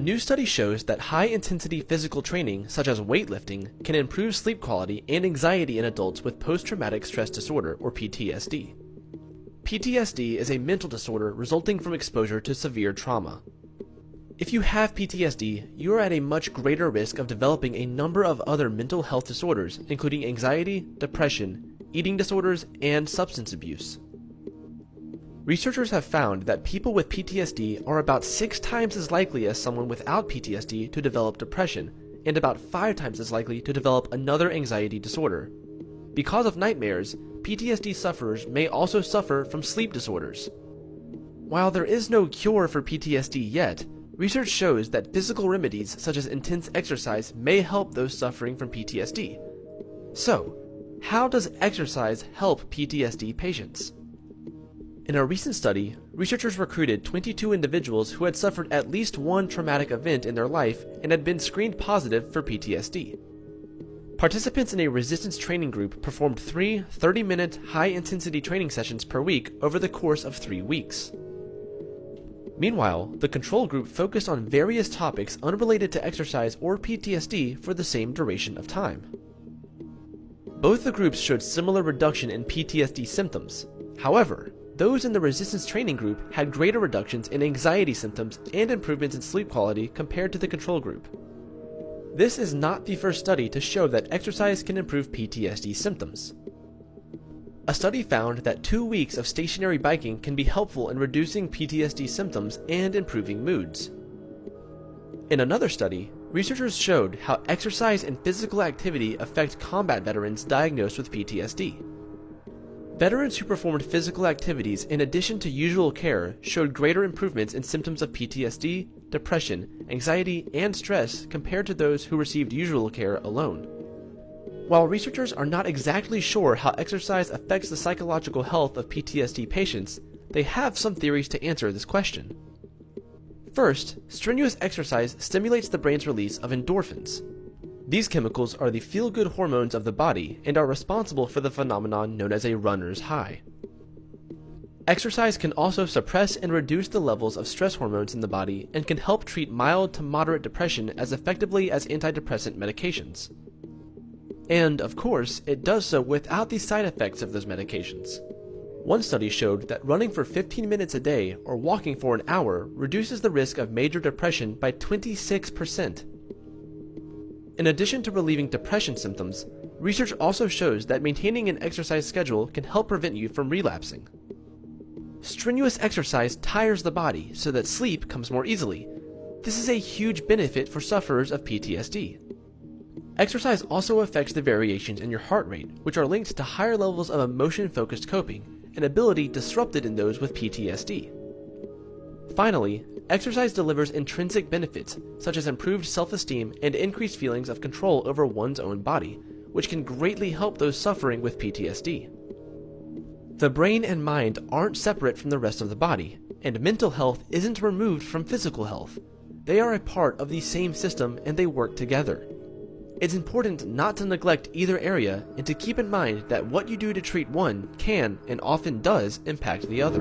new study shows that high-intensity physical training, such as weightlifting, can improve sleep quality and anxiety in adults with post-traumatic stress disorder, or PTSD. PTSD is a mental disorder resulting from exposure to severe trauma. If you have PTSD, you are at a much greater risk of developing a number of other mental health disorders, including anxiety, depression, eating disorders, and substance abuse. Researchers have found that people with PTSD are about 6 times as likely as someone without PTSD to develop depression, and about 5 times as likely to develop another anxiety disorder. Because of nightmares, PTSD sufferers may also suffer from sleep disorders. While there is no cure for PTSD yet, research shows that physical remedies such as intense exercise may help those suffering from PTSD. So, how does exercise help PTSD patients? In a recent study, researchers recruited 22 individuals who had suffered at least one traumatic event in their life and had been screened positive for PTSD. Participants in a resistance training group performed 3 30-minute high-intensity training sessions per week over the course of 3 weeks. Meanwhile, the control group focused on various topics unrelated to exercise or PTSD for the same duration of time. Both the groups showed similar reduction in PTSD symptoms. However, those in the resistance training group had greater reductions in anxiety symptoms and improvements in sleep quality compared to the control group. This is not the first study to show that exercise can improve PTSD symptoms. A study found that 2 weeks of stationary biking can be helpful in reducing PTSD symptoms and improving moods. In another study, researchers showed how exercise and physical activity affect combat veterans diagnosed with PTSD. Veterans who performed physical activities in addition to usual care showed greater improvements in symptoms of PTSD, depression, anxiety, and stress compared to those who received usual care alone. While researchers are not exactly sure how exercise affects the psychological health of PTSD patients, they have some theories to answer this question. First, strenuous exercise stimulates the brain's release of endorphins. These chemicals are the feel-good hormones of the body and are responsible for the phenomenon known as a runner's high. Exercise can also suppress and reduce the levels of stress hormones in the body and can help treat mild to moderate depression as effectively as antidepressant medications. And, of course, it does so without the side effects of those medications. One study showed that running for 15 minutes a day or walking for an hour reduces the risk of major depression by 26%. In addition to relieving depression symptoms, research also shows that maintaining an exercise schedule can help prevent you from relapsing. Strenuous exercise tires the body so that sleep comes more easily. This is a huge benefit for sufferers of PTSD. Exercise also affects the variations in your heart rate, which are linked to higher levels of emotion-focused coping, an ability disrupted in those with PTSD. Finally, exercise delivers intrinsic benefits, such as improved self-esteem and increased feelings of control over one's own body, which can greatly help those suffering with PTSD. The brain and mind aren't separate from the rest of the body, and mental health isn't removed from physical health. They are a part of the same system and they work together. It's important not to neglect either area and to keep in mind that what you do to treat one can, and often does, impact the other.